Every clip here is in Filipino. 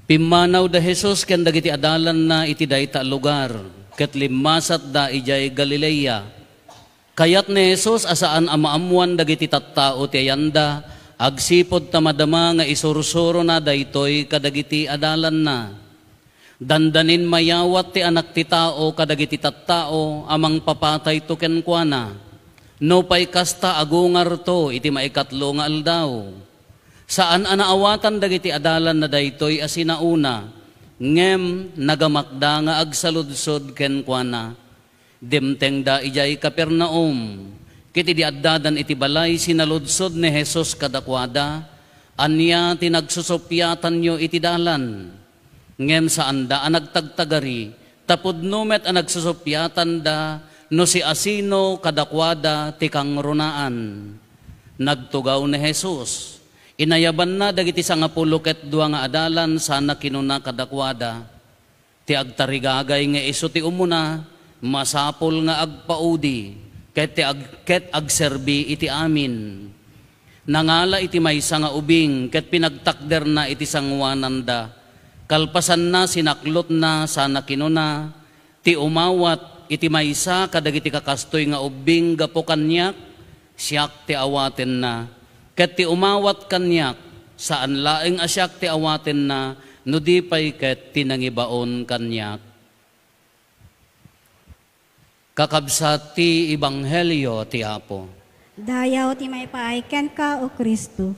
Pimanaw da Jesus ken dagiti adalan na iti dayta lugar, ket limasat da ijay Galilea. Kayat ni Jesus asaan amaamuan dagiti tattao ti ayanda, agsipod tamadama nga isursuro na daytoy kadagiti adalan na. Dandanin mayawat ti anak ti tao kadagiti tattao amang papatay to kenkwana. No pay kasta agungar to iti maikatlo nga aldaw. Saan anaawatan dagiti adalan na daytoy asinauna, ngem nagamakda nga agsaludsod kenkwana. Dimteng da ijay Kapernaum, kiti di addadan iti balay sinaludsod ni Jesus kadakwada, anya tinagsusupyatan nyo iti dalan. Ngem saan da anagtagtagari, tapod numet anagsusupyatan da, no si asino kadakwada tikang runaan. Nagtugaw ni Jesus, inayaban na dagiti sangapulo ket dua nga adalan sana kinuna kadakwada. Ti agtarigagay nga iso ti umuna, masapol nga agpaudi, ket agserbi iti amin. Nangala iti maysa nga ubing, ket pinagtakder na iti sangwananda. Kalpasan na sinaklot na sana kinuna, ti umawat iti maysa kadagiti kakastoy nga ubing gapo kanyak, siyak ti awaten na. Ket ti umawat kanyak, saan laeng asyak ti awaten na, no di pay ket tinangibaon kanyak. Kakabsat ti Ebanghelyo ti Apo. Dayaw ti may paayken ka o Kristo.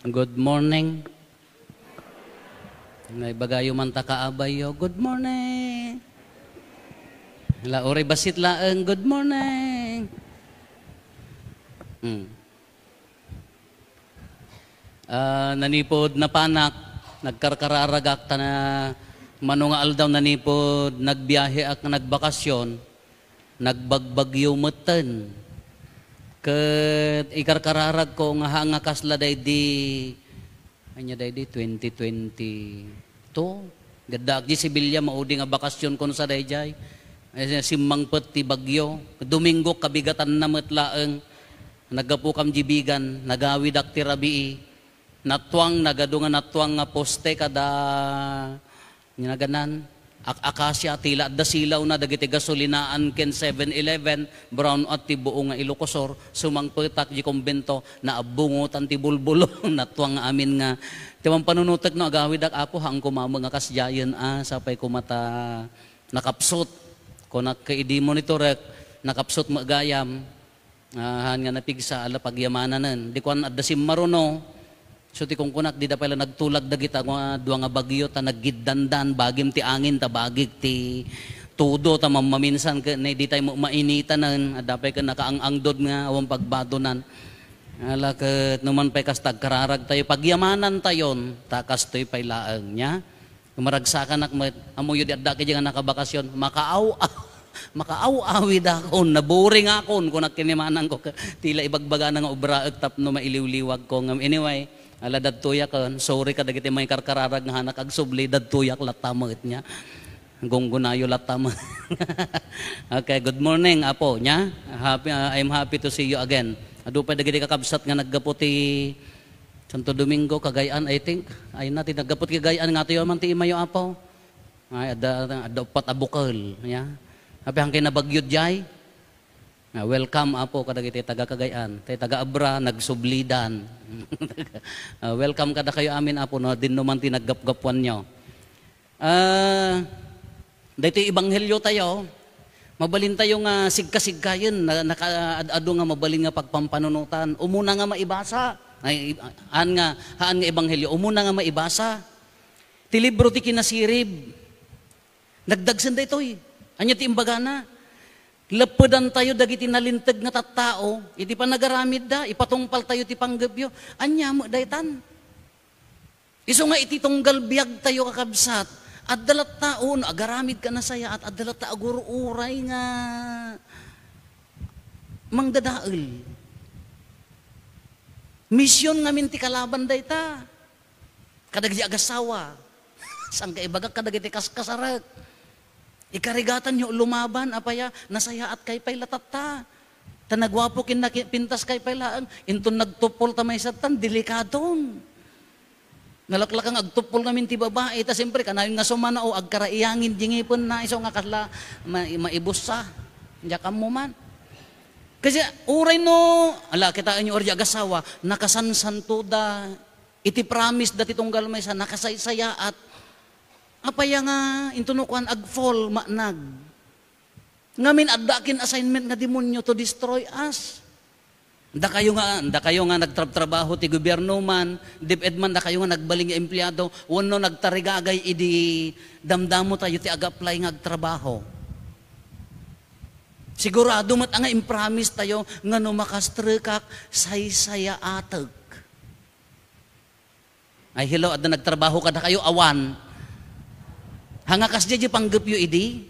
Good morning. May bagayo man ta kaabayo. Good morning. La ore basit laeng. Good morning. Nanipod na panak, nagkarkararagak ta na manungaal daw nanipod, nagbiyahe ak nagbakasyon, nagbagbagyo meten. Ket ikarkararag ko nga hanga kasla daydi anya daydi 2022. Gadak di Sibilya maudi nga bakasyon kon sa dayjay. Simmang pet ti bagyo. Domingo kabigatan na met laeng. Nagapukam jibigan, nagawid ak ti rabii. Natwang nagadungan natwang nga poste kada ginaganan. Akasya tila da silaw na dagiti gasolinaan ken 7-Eleven brown at ti buong nga Ilocosor sumangpetak di kumbento na abungutan ti bulbulo natwang amin nga tiwang panunutek no agawid ak apo hang kumama nga kasjayen sapay kumata nakapsot ko nakaidi monitorek nakapsot magayam han nga napigsa ala pagyamananen di kuan adda simmaruno. So ti kung kunak di da pala nagtulag dagita dua nga bagyo ta naggiddandan bagim ti angin ta bagig ti tudo ta mamaminsan ken di tay mo mainitanan adapay ken nakaang-angdod nga awang pagbadonan. Ala ket numan pay kas tagkararag tayo pagyamanan tayon ta kastoy pay laeng nya. Kumaragsakan ak amoy di adda kay nga nakabakasyon makaaw-awid akon naboring akon kun nakinimanan ko tila ibagbaga nga obra tap no mailiwliwag ko ngam anyway. Ala dadtuyak kan, sorry ka dagiti may karkararag nga hanak agsubli dadtuyak latamet nya. Gunggunayo latamet. Okay, good morning apo nya. I'm happy to see you again. Adu pa dagiti kakabsat nga naggaputi Santo Domingo Cagayan I think. Ay natin naggapot Cagayan nga tayo man ti imayo apo. Ay ada upat abukal nya. Habi hangkay nabagyod jay. Welcome apo kadagiti taga Cagayan, tay taga Abra nagsublidan. Welcome kada kayo amin apo no din naman tinaggapgapuan nyo. Dito Ebanghelyo tayo. Mabalin tayo nga sigka-sigkayon nakaado nga mabalin nga pagpampanunutan. Umuna nga maibasa. Ay haan nga Ebanghelyo umuna nga maibasa. Ti libro ti Kinasirib. Nagdagsen daytoy. Anya ti imbagana. Lepedan tayo dagiti nalinteg nga tattao, iti pa nagaramid da, ipatungpal tayo ti panggabyo, anya mo daytan. Iso nga iti tunggal biyag tayo kakabsat, at dalat taon, agaramid ka na saya, at dalat ta agururay nga mangdadael. Misyon ngamin ti kalaban dayta, kadagiti agasawa, sang kaibagak kadagiti kaskasarak. Ikarigatan nyo lumaban, apaya, nasayaat kay pay latata. Tanagwapo kin pintas kay pay laang, inton nagtupol tamay satan, delikadong. Nalaklakang agtupol namin ti babae, ta siyempre, kanayon nga sumana o agkaraiyangin, dingipon na, iso nga kasla, maibusa, yakam mo man. Kasi uray no, ala, kitaan nyo orya agasawa, nakasansanto da, iti promise dati tunggal may sa nakasaysaya at apaya nga intunukuan ag-fall manag. Ngamin addakin assignment nga demonyo to destroy us. Da kayo nga nagtrabaho ti gobyerno man, DepEd man da kayo nga nagbaling nga empleyado, wano nagtarigagay idi damdamo tayo ti aga-apply nga agtrabaho. Sigurado mat nga impromise tayo nga no makastrikak saysaya atag. Ay hello, adda nagtrabaho kada kayo awan. Hangakas di panggap yu idi.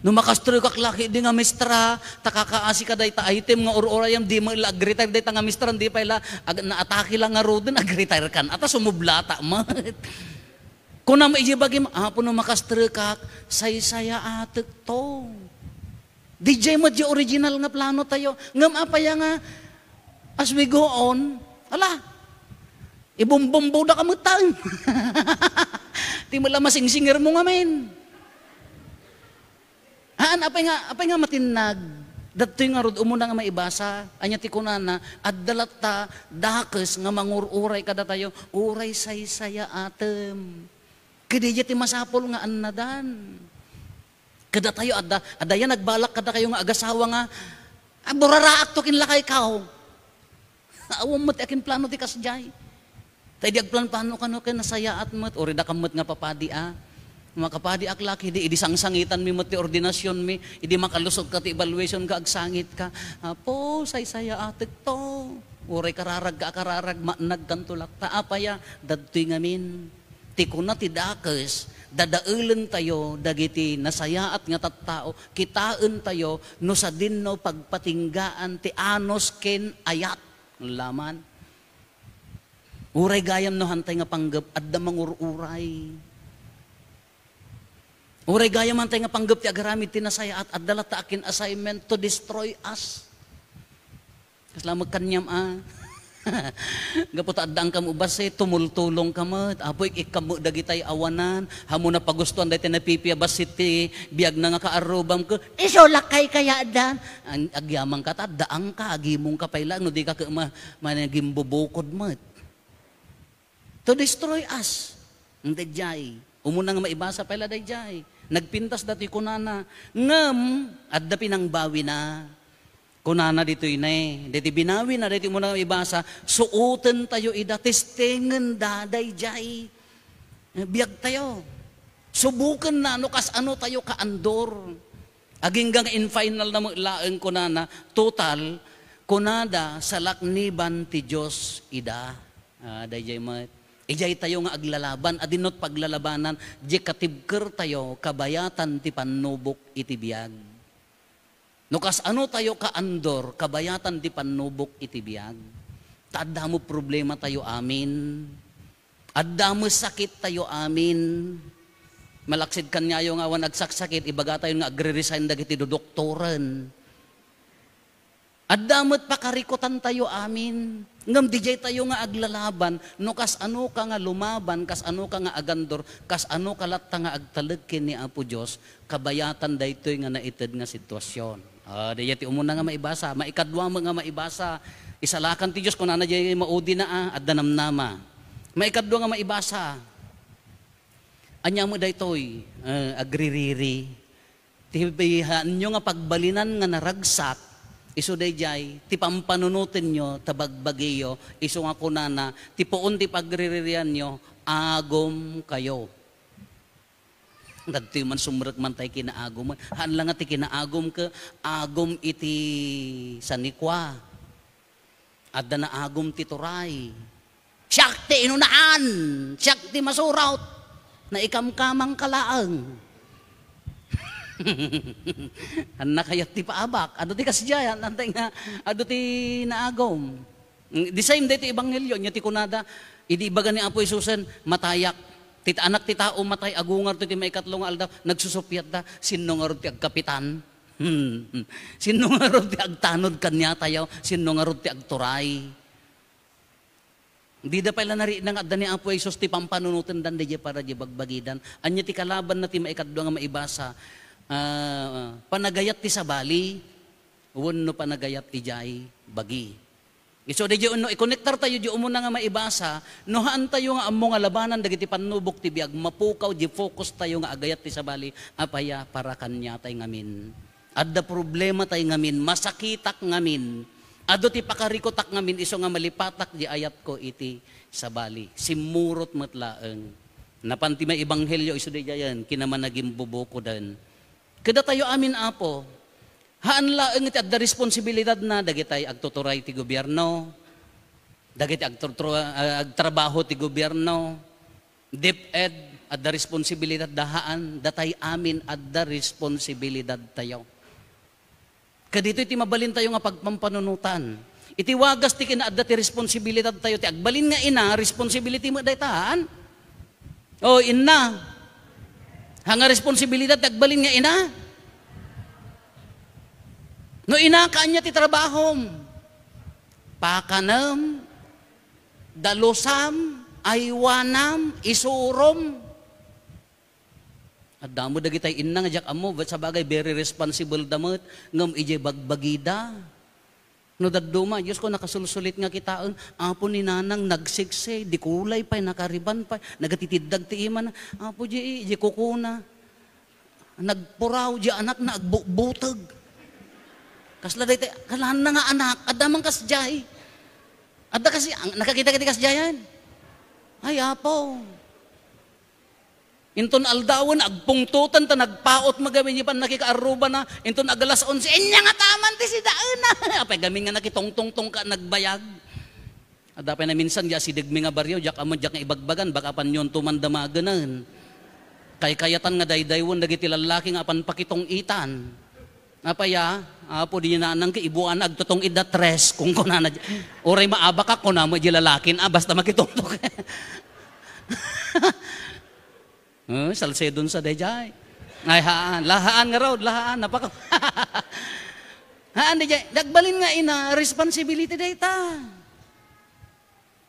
No makastro kak laki di nga mistra, takakaasi ka day ta item nga ururayam di mo ila agretire day ta nga mistra, di pa ila naatake lang nga roden agretire kan. Ata sumublata mat. Kung na maijibagim, po no makastro kak, saysaya atek to. DJ mo di original nga plano tayo. Ngam apaya nga, as we go on, ala, ibumbumbo da kamutang. Di mo lang masingsinger mo nga men. Apay nga matinag. Dato nga rod umuna nga maibasa. Anya ti kunana, addalat ta, dakes nga mangururay kada tayo, uray saysaya atem. Kadi ti masapol nga annadan. Kada tayo, adda yan nagbalak kada kayo nga agasawa nga, buraraak to kinlakay kao. Awam mo ti akin plano ti kasjay. Tayo di agplan-plano ka no, kaya nasayaat mo't, o rida kamot nga papadi Makapadi ak laki, idi sangsangitan mi mo't ti ordinasyon mi, idi makalusog ka ti evaluation ka, agsangit ka. Apo, saysaya atek to. Uray kararag manag kantulak. Taapaya, dadtoy ngamin. Ti kuna ti dakes, dadaulen tayo, dagiti nasayaat nga tattao, kitaan tayo, no sa dinno pagpatinggaan, ti anos ken ayat. Laman. Uray gayam no hantay nga panggap, adda mangururay. Uray gayam hantay nga panggap ti agaramid ti nasaya at adala ta akin assignment to destroy us. Kaslamag kanyam Gaputa addang kamu base, tumultulong kamat, apoy ikamu dagitay awanan, hamo na pagustuhan dahil napipiyabas iti, biag na nga kaarubam ko, iso lakay kaya dan. Ang agyamang kata, daang ka, agimong ka pailang, no di ka managing bubukod mat. To destroy us. Ang dayjay. Umuna nga maibasa paila dayjay. Nagpintas dati kunana, ngam, adda pinang bawi na. Kunana dito inay, dito binawi na, dito mo na ibasa, suoten tayo ida, testingan daday jay. Biyag tayo. Subukan na, kas ano tayo kaandor. Aginggang in final na laeng kunana, total, kunada sa lakniban ti Diyos ida. Dayjay mat. Ijay tayo nga aglalaban, adinot paglalabanan, di katibker tayo, kabayatan ti panubok iti biyag. No kas ano tayo kaandor, kabayatan di panubok iti biyag. Adda mo problema tayo amin. Adda mo sakit tayo amin. Malaksid kanyayo nga awan nagsaksakit, ibaga tayo nga agre-resign dagiti do doktoren. Adda mo't pakarikutan tayo amin. Ngam dijay tayo nga aglalaban, no kas ano ka nga lumaban, kas ano ka nga agandor, kas ano ka latta nga agtalagkin ni Apo Diyos, kabayatan daytoy nga naited nga sitwasyon. Dayati umuna nga maibasa, maikadwa mo nga maibasa, isalakan ti Diyos kung na jay maudi na at danamnama. Maikadwa nga maibasa, anya mo daytoy, agririri, tibihan nyo nga pagbalinan nga naragsak, iso dayjay, ti pampanunutin nyo, tabagbagiyo, iso nga kunana, ti poon ti pagriririan nyo, agom kayo. Dati man sumrek man tayo kinaagom. Haan lang nga ti kinaagom ka, agom iti sanikwa. Adda na agom ti turay. Siyak ti inunaan, siyak ti masuraut, na ikamkamang kalaang. Anak kayat ti paabak, ado ti kasjayan, antay nga, ado ti naagom. The same day ti ebanghelyo, nya ti kunada, idi ibaga ni Apo Isusen, matayak. Anak ti tao matay, agungar ti maikatlo nga aldaw, nagsusupyat da, sino nga ron ti agkapitan? Sino nga ron ti agtanod kanya tayo, sino nga ron ti agturay? Di da pala nari nga adda ni Apo Isos ti pampanunutan dan di para di bagbagidan. Anya ti kalaban na ti maikatlo nga maibasa, panagayat ti sabali, wenno panagayat ijay bagi. So di no i-connectar tayo di umuna nga maibasa, nohaan tayo nga amo nga labanan dagiti panubok ti biag mapukaw di focus tayo nga agayat ti sabali apaya para kanya tay ngamin. Adda problema tay ngamin, masakitak ngamin. Ado ti pakarikotak ngamin iso nga malipatak di ayat ko iti sabali. Simurot matlaeng. Napanti may ebanghelyo iso di yan kinaman naging buboko dan. Kada tayo amin Apo. Haan laeng iti adda responsibilidad na dagitay agtuturay ti gobyerno, dagiti agtrabaho ti gobyerno, DepEd adda responsibilidad dahaan, datay amin adda responsibilidad tayo. Kadito iti mabalin tayo nga pagpampanunutan. Iti wagas ti kinaadda ti responsibilidad tayo, ti agbalin nga ina, responsibility mo daytaan. O ina, hanga responsibilidad ti agbalin nga ina. No inakaan niya ti trabahom, pakanam, dalusam, aywanam, isurom. At damo dagitay inna nga jak amo, sa bagay very responsible damot, ngam ije bagbagida. No daduma, Diyos ko nakasulsulit nga kitaon, Apo ni nanang nagsikse, di kulay pa, nakariban pa, nagatitiddag ti iman, Apo ije kukuna, nagpuraw, di anak na agbutag. Kasla dayta kalahan na nga anak, adda man kasjay. Adda kasi nakakita kiti kasjayan. Ay Apo. Inton aldawan agpungtutan ta nagpaot magamin pan nakikaaruba na inton agalas 11 enya nga taman ti si daena. Apay gamin nga nakitongtong ka nagbayag. Adda pa na minsan ya si degmi nga baryo jak amo jak nga ibagbagan baka pan yon tumandamaganan. Kay kayatan nga daydaywon dagiti lalaki nga pan pakitong itan. Apaya, Apo di na nang kaibuan agtutong ida tres kung kunana oray maaba ka kuna mo di lalakin basta makitungtok. Salsedon sa dayjay. Ay lahaan nga raw, lahaan napaka. Haan dayjay, dagbalin nga ina responsibility dayta.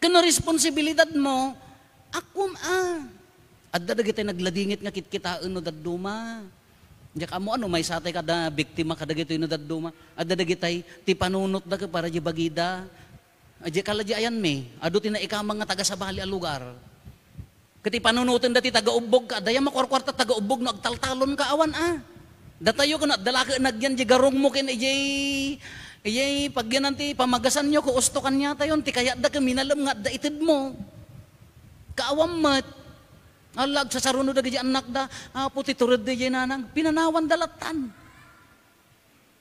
Kano responsibilidad mo, akum adda dagiti nagladingit nga kitkitaan no dadduma. Diyak amo ano may satay kada biktima kada gito ino dadduma. Adda dagitay ti panunot da para di bagida. Adya kala di ayan me. Adu tina ikamang nga taga sabali a lugar. Kati panunutin dati taga ubog ka. Daya makwarkwarta taga ubog no agtaltalon ka awan Datayo ko na dalaka nagyan di garong mo kin ijay pag yan ti pamagasan nyo ko ustokan niya tayon ti kaya da kaminalam nga da itid mo. Kaawam mat. Alag sa saruno dagi anak da, Apo ti turod di nanang, pinanawan dalatan.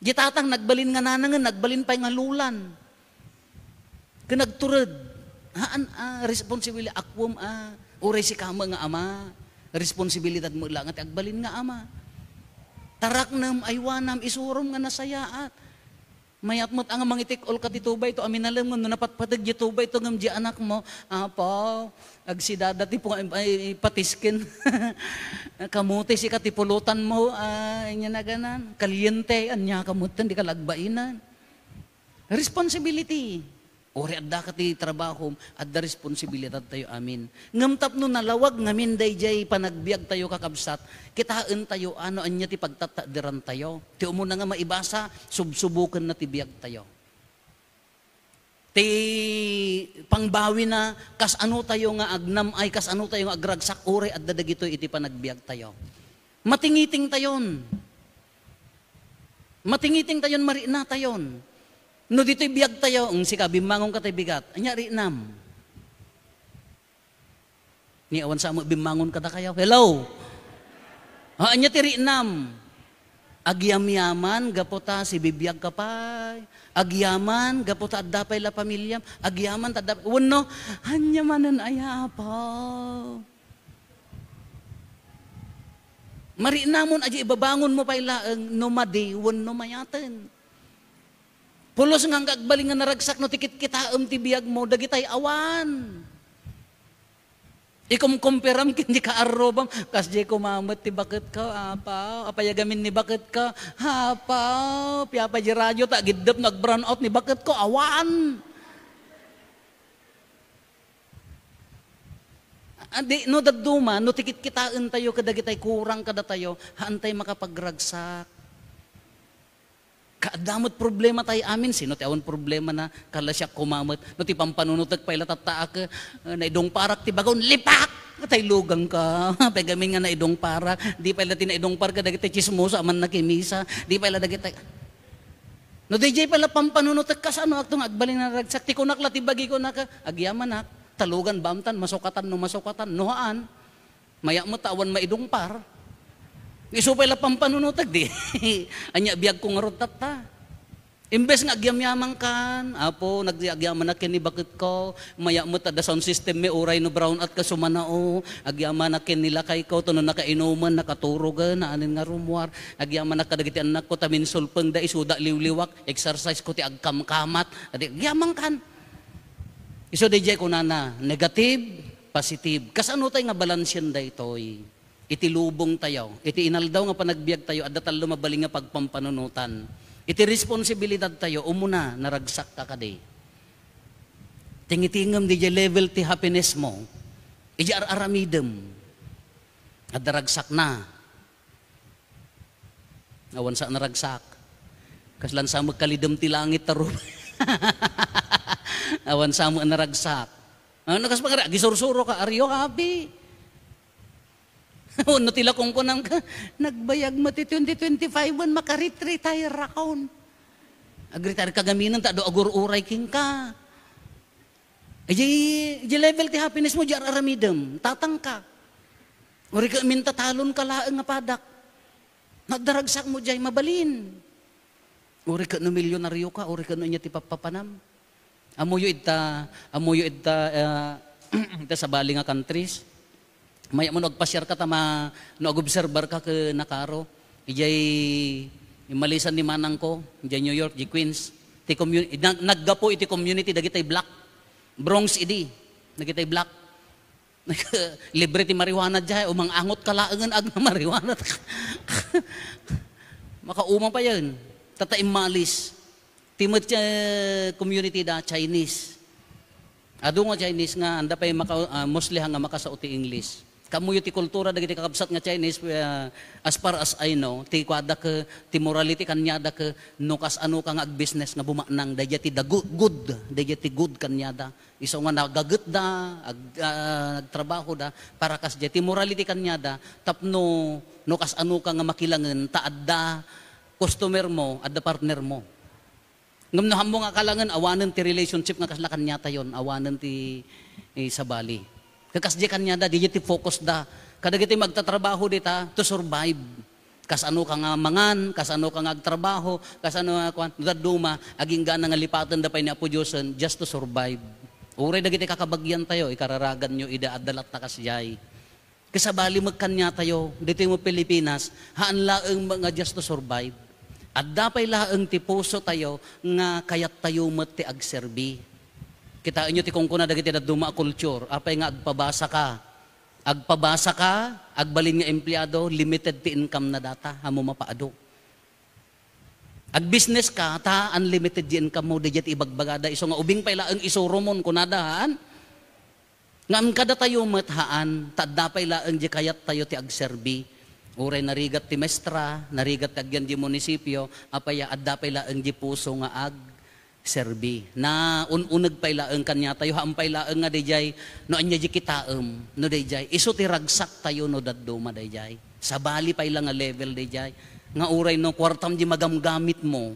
Di tatang nagbalin nga nanang, nagbalin pa nga lulan. Kanagturod, responsibility, akwam uray si kama nga ama, responsibilidad mo lang at agbalin nga ama. Tarak nam, aywanam, isurom nga nasayaat. Mayat mo't ang mangitik ol ka titubay ito, amin alam nga, no napatpatag titubay ito ng anak mo, Apo, agsidada ti po patiskin, kamuti si katipulutan mo, inya na ganan, kalyente, anya kamutan, di ka lagbainan. Responsibility. Ori adda ka ti trabaho, adda responsibilidad tayo amin. Ngamtap no nalawag ngamin dayjay panagbiag tayo kakabsat, kitaan tayo ano anya ti pagtatadiran tayo. Ti umuna nga maibasa, subsubukan na ti biag tayo. Ti pangbawi na kas ano tayo nga agnam ay kas ano tayo nga agragsak ori adda dagito iti panagbiag tayo. Matingiting tayon. Matingiting tayon marina tayon. No dito'y biyag tayo, si kabimangong ka tayo bigat, anyari nam. Ni awan sa mo, bimangon ka na kayo, hello. Anya tiri nam. Agyam-yaman, gapota, si bibiyag ka pa. Agyaman, gapota, adapay la pamilyam. Agyaman, tadapay, wano, hanyamanan ayapa. Mari namon, aji ibabangon mo pa ilaang, nomadi, wano mayaten. Pulos nga agbaling nga naragsak no tikit kita ti biyag mo dagitay awan. Ikumkumpiram kindi ka arrobam, kas di kumamat ti bakit ka, apaw, apayagamin ni bakit ka, apaw, piyapa di radyo, ta gidap nag-brown out ni bakit ko, awan. Adi, no daduma, no tikit kitaan tayo, kadagitay kurang kada tayo, haantay makapagragsak. Kaadamot problema tayo amin, sino ti awan problema na kala siya kumamot, no ti pampanunutag pa ila tataak, na idong parak ti bagon, lipak! Tay lugang ka, pegamin nga na idong parak, di pa ila tinaidong parak, kadagitay chismosa, aman na kimisa, di pa ila dagitay. No DJ pala pampanunutag ka sa ano, aktong agbaling na ragsak, ti kunak la, ti bagi ko na ka, agyaman na, talugan bamtan, masukatan, nohaan, maya mo tawan maidong par. Iso pala pampanunutag di. Anya biyag kong arutat ta. Imbes nga agyam-yamang kan, apo, nagyagyaman na kini bakit ko, maya mo ta da sound system may uray no brown at kasumanao, agyaman na kinila kay ko, tuno nakainuman, nakaturogan, naanin nga rumwar, agyaman na kadagiti anak ko, tamin sulpeng da isuda liwliwak, exercise ko ti agkamkamat, agyamang kan. Iso DJ ko na, negative, positive. Kasano tayo nga balansyan da ito'y? Iti lubong tayo, iti inaldaw nga panagbiag tayo, at datal lumabaling nga pagpampanunutan. Iti responsibilidad tayo, umuna, naragsak ka kadi. Tingitingam di level ti happiness mo, iti aramidem, at naragsak na. Awan sa naragsak, kaslan sa magkalidem ti langit taro. Awan sa mo naragsak. Ano kas pagara, gisursuro ka, aryo habi. No tila kung kunang ka, nagbayag mo ti 2025 makaretire account. Agretire kagaminan ta do agur uray king ka. Di level ti happiness mo di aramidem, tatang ka. Uri ka minta talon ka laeng nga padak. Nagdaragsak mo di mabalin. Uri ka no milyonaryo ka, uri ka no inya ti papapanam. Amuyo ita ita sa bali nga countries. Maya mo nagpasyar ka tama, nag-obserbar ka ke nakaro. Ijay malisan ni manang ko, ijay New York, ijay Queens. Naggapo iti community, dagitay black. Bronx idi, dagitay black. Libre ti marijuana dyan, umang angot ka laangan ag na marijuana. Makauma pa yan. Tataim malis. Timot community da, Chinese. Ado nga Chinese nga, anda pa yung mostly nga makasauti English. Kamuyo ti kultura dagiti kakabsat nga Chinese as far as I know ti kwada ka ti morality kanyada ka no kas ano ka nga ag-business nga bumanang dayati da good kanyada iso nga nagaget da nagtrabaho da para kas ti morality kanyada tapno no kas ano ka nga makilangen taadda customer mo adda partner mo ngam no hammo nga kalangan awanen ti relationship nga kasla kanyata yon awanen ti sabali. Kakas di kanya da, di ti focus da. Kadagiti magtatrabaho dita to survive. Kas ano ka nga mangan, kas ano ka nga agtrabaho, kas ano nga daduma, aging gana nga lipatan da pa ni Apo Diyosen just to survive. Uray dagiti kakabagyan tayo, ikararagan nyo, idaadalat na kasjay. Kasabali magkanya tayo, dito mo Pilipinas, haan laeng mga just to survive. At dapay laeng ti puso tayo, nga kayat tayo mat ti agserbi. Kita inyo ti kung kuna dagiti na duma culture, apay nga agpabasa ka, agbalin nga empleyado, limited ti income na data, hamo mapaado. Ag-business ka, ta unlimited di income mo, digit ibagbagada, iso nga ubing payla ang isurumon kunadahan. Ngam kada tayo mathaan, tadda payla ang di kayat tayo ti agserbi. Uray narigat ti mestra, narigat ti agyan di munisipyo, apaya adda payla ang di puso nga serbi na ununag pailaeng kanya tayo hampay laeng nga dayjay no anya di kitaem no dayjay isu ti ragsak tayo no dadduma dayjay sabali paila nga level dayjay nga uray no kwartam di magamgamit mo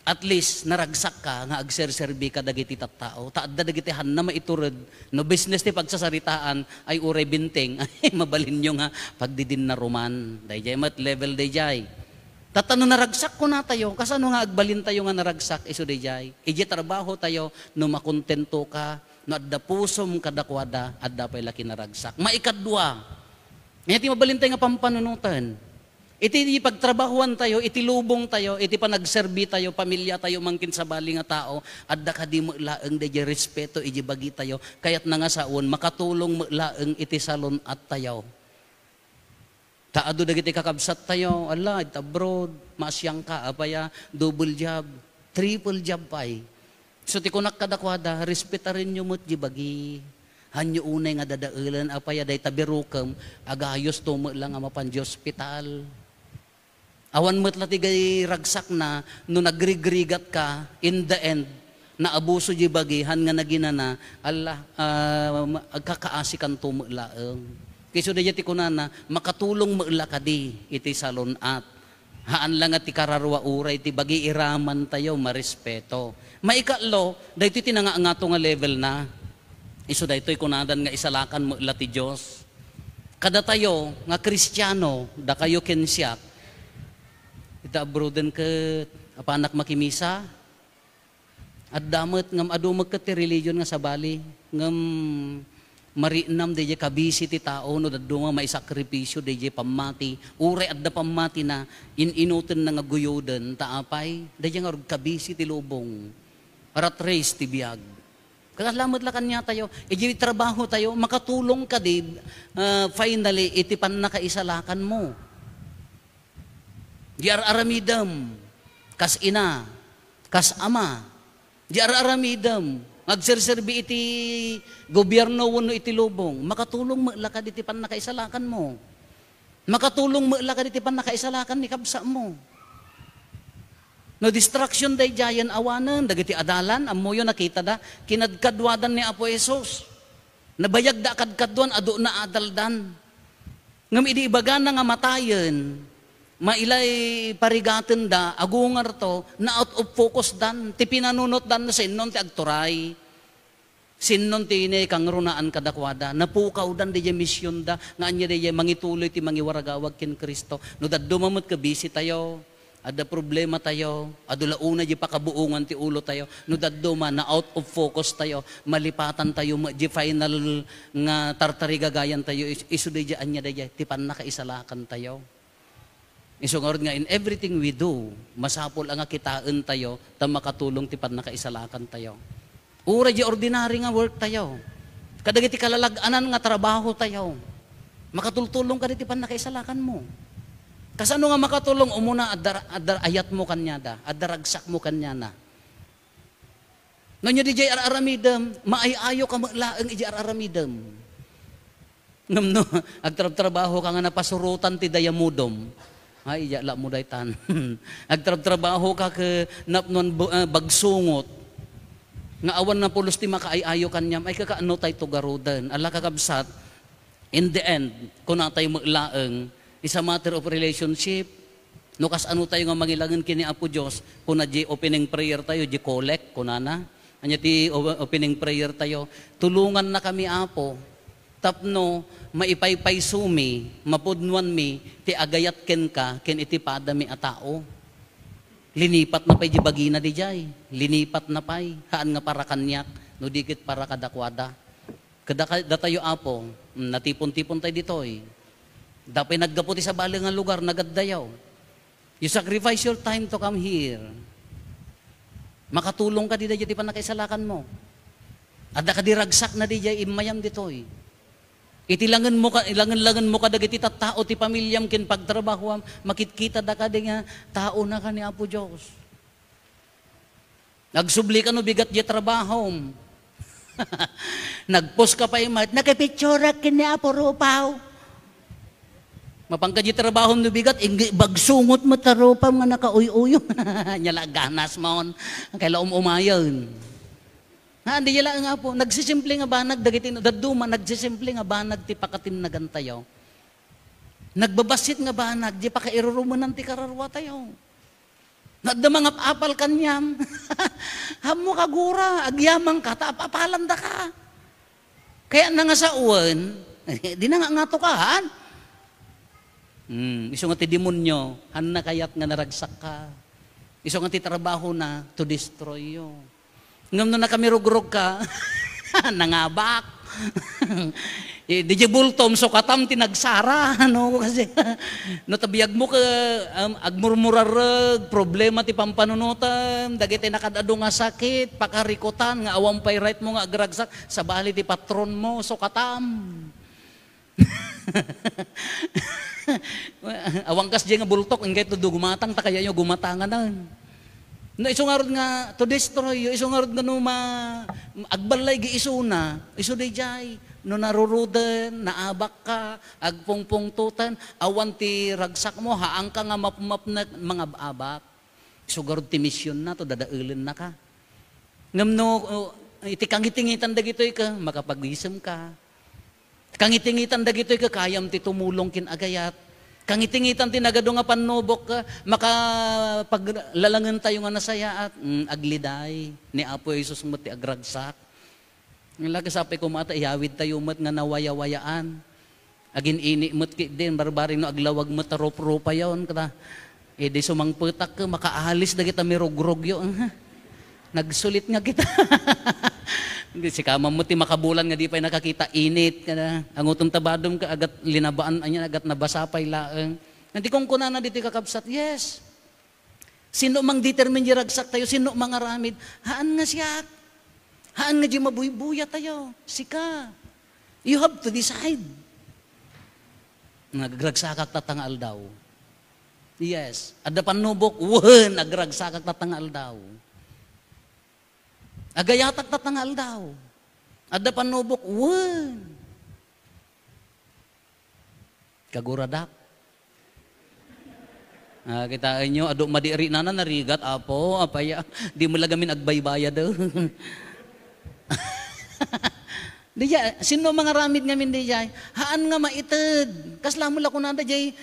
at least naragsak ka nga agserserbi ka dagiti tattao taadda dagiti hanna maiturod no business ti pagsasaritaan ay uray binteng ay mabalin nyo nga pagdidin na roman dayjay mat level dayjay. Tatano naragsak ko na tayo, kasano nga agbalin tayo nga naragsak, iso dayjay. Iji trabaho tayo, no makontento ka, no adda pusom kadakwada, adda pa'y laki naragsak. Maikadwa, ngayon ti mabalin tayo nga pampanunutan. Iti pagtrabahuan tayo, iti lubong tayo, iti panagserbi tayo, pamilya tayo, mangkin sa bali nga tao, adda ka di laeng di respeto, iti bagi tayo, kayat na nga saon, makatulong laeng iti salon at tayo. Taado dagiti kakabsat tayo, ala, it abroad, maasyang ka, apaya, double job, triple job pa'y. So ti kunak kadakwada, respeta rin nyo mo't di bagi. Hanyo unay nga dadaulan, apaya day tabirukam, agayos tumo lang nga mapanji hospital. Awan mo't latigay ragsak na, no nagrigrigat ka, in the end, naabuso di bagihan nga naginana, ala, agkakaasikan tumo laeng. Kayso da ti kunana, makatulong maula ka di, iti salon at. Haan lang at ti kararwa uray, ti bagi iraman tayo, marespeto. Maikatlo, da iti tinangaangato nga level na. Iso da ito'y kunadan nga isalakan maula ti Diyos. Kada tayo, nga Kristiyano, da kayo kensyak, ita abroden ket apanak makimisa at damet ngam adu magket religion nga sabali ngam marinam deje kabisi ti tao no daddo nga may sakripisyo deje pamati ure adda pamati na inuten na nga guyoden taapay deje nga kabisi ti lubong rat race ti biag kasalamat la kanya tayo iji trabaho tayo makatulong ka di finally iti pannakaisalakan mo. Di aramidam, kas ina, kas ama, di aramidam, magserserbi iti gobyerno wano iti lubong, makatulong maglakad iti panakaisalakan mo. Makatulong maglakad iti panakaisalakan ni kabsa mo. No distraction day jayan awanan, dagiti adalan, amo yun nakita da, kinadkadwadan ni Apo Jesus. Nabayag da kadkadwan, ado na adaldan. Ngam idi ibaga na nga matayen, mailay parigaten da, agungar to, na out of focus dan, ti pinanunot dan na sinnon ti agturay, sinnon ti inay kang runaan kadakwada, napukaw dan di misyon da, nga anya di mangituloy ti mangiwaragawag kin Kristo, no daddo mamut kabisi tayo, ada problema tayo, adula una di pakabuungan ti ulo tayo, no daddo man na out of focus tayo, malipatan tayo, di final nga tartarigagayan tayo, iso di anya di ti panakaisalakan tayo. Isungod nga, in everything we do, masapol ang kitaan tayo, ta makatulong ti panakaisalakan tayo. Ura di ordinary nga work tayo. Kadagiti kalalaganan nga trabaho tayo. Makatultulong ka di ti panakaisalakan mo. Kasano nga makatulong, umuna adar ayat mo kanya da, adaragsak mo kanya na. No nyo di jay aramidam, maayayo ka maglaang iji aramidam. Ngam no, agtrabaho ka nga napasurutan ti dayamudom. Ay, iyala mo daytan. Agtrabaho ka ke napnon bagsungot. Nga awan na pulos ti makaayayo kanyam, ay kakaano tayo tugarudan. Ala kakabsat, in the end, kung na tayo maglaang, is a matter of relationship. No kas ano tayo nga mangilangan kini Apo Diyos, kung na di opening prayer tayo, di collect, kung na. Anya ti opening prayer tayo, tulungan na kami Apo. Tapno, maipaypay sumi, mapudnuan mi, ti agayat ken ka, ken iti pada mi a tao. Linipat na pa'y di bagina di jay. Linipat na pa'y, haan nga para kanyak, no dikit para kadakwada. Kada tayo Apo, natipon-tipon tayo ditoy. Dapay naggaputi sa baling nga lugar, nagaddayaw. You sacrifice your time to come here. Makatulong ka di ti panakaisalakan mo. Ada ka diragsak na di jay imayam ditoy. Itilangan mo ka dagiti tao ti pamilyam kin pagtrabaho makitkita da ka nga tao na ka ni Apo Diyos. Nagsubli ka no bigat di trabaho. Nagpost ka pa imat, nakapitsura kin ni Apo Rupaw. Mapangka di trabaho no bigat, bagsungot mo tarupaw nga nakauy-uyo. Nyala ganas mo, kaila umayon. Hindi yala nga po, nagsisimple nga banag, dagiti daduma, nagsisimple nga banag, ti pakatim na gantayo. Nagbabasit nga banag, di pa kairurumunan ti kararwa tayo. Nadda mga apal kanyam. Hamo kagura, agyamang ka, tapapalanda ka. Kaya na nga sa uwan, di na nga tukahan. Iso nga ti demonyo, han na kayat nga naragsak ka. Iso nga ti trabaho na to destroy you. Ngam na kami rugrog ka, nangabak. Di bultom so katam tinagsara no kasi no tabiyag mo ka agmurmurarag problema ti pampanunutan dagiti nakadado nga sakit pakarikutan nga awang pay right mo nga agragsak sa bali ti patron mo so katam. Awang kas nga bultok ingay to gumatang takaya nyo gumatangan na. No isungarod nga to destroy isungarod nga no agbalay gi isuna isu jay no naruruden naabak ka agpungpungtutan awan ti ragsak mo haang ka nga mapmap na mga abak sugarod ti misyon na to dadaelen na ka ngam no iti kangitingitan dagitoy ka makapag-isem ka kangitingitan dagitoy ka kayam ti tumulong kin agayat kangitingitan ti nagado nga panubok ka makapaglalangan tayo nga nasaya at agliday ni Apo Jesus mo ti agragsak. Ng lagi sapay ko mata iyawid tayo mat nga nawaya-wayaan. Agin ini mat din barbaring no aglawag mat rop-ropa yaon kada. Di sumangpetak ka makaalis da kita mirogrog yo. Nagsulit nga kita. Si kama mo ti makabulan nga di pay nakakita init kada. Ang utom tabadom ka agat linabaan anya agat nabasa pay laeng. Nanti kung kunana diti kakabsat. Yes. Sino mang determine ragsak tayo, sino mga ramid, haan nga siya. Haan nga di mabuy-buya tayo. Sika. You have to decide. Nagragsakak tatangal daw. Yes. Ada panubok, nagragsakak tatangal daw. Agayatak tatangal daw. Ada panubok, kaguradak. Kita nyo, ado madiri na narigat, apo, apaya, di mo lagamin agbaybaya daw. Diya, sino mga ramid ngamin diya? Haan nga maited. Kasla mo lako nanda jay,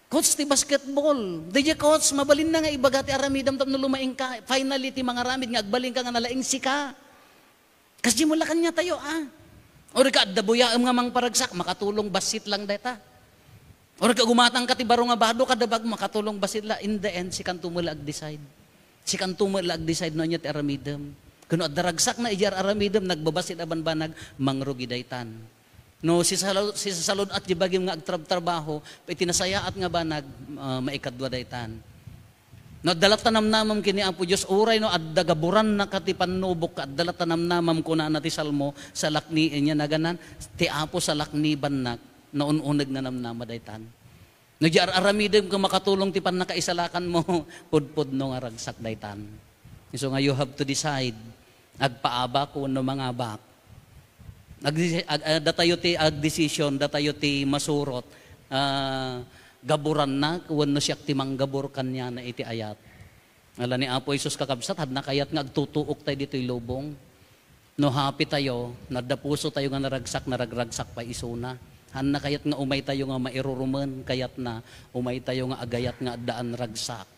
coach ti basketball. Diya coach, mabalin na nga ibagati aramidam tam no lumaing ka. Finally ti mga ramid nga agbalin ka nga nalaing sika. Kasi mo lakan niya tayo O ka dabuya nga mang paragsak, makatulong basit lang deta. O ka gumatang ka ti baro nga bado kadabag makatulong basit la. In the end, si kan tumula ag-decide. Si kan tumula ag-decide no niya ti aramidam. Kuno daragsak na ijar aramidam nagbabasit aban banag mangrugi daytan. No si salud at jibagim nga agtrabaho itinasaya at nga banag maikadwa daytan. No dalat tanamnamam kini Apo Dios uray no adda gaburan na kati panubok ka dalat tanamnamam kuna na ti salmo sa lakni nya naganan ti Apo sa lakni bannak naununeg na namnama daytan. No jar aramidam ka makatulong ti pannakaisalakan mo pudpud no nga ragsak daytan. So nga you have to decide agpaabak kuno mga abak. Datayo ti ag-decision, datayo ti masurot. Gaburan na kuno siya ti manggabor kanya na iti ayat. Ala ni Apo Jesus kakabsat had na kayat nga agtutuok tayo dito'y lubong. No happy tayo, nadapuso tayo nga naragragsak pa isuna. Han na kayat nga umay tayo nga mairuruman, kayat na umay tayo nga agayat nga daan ragsak.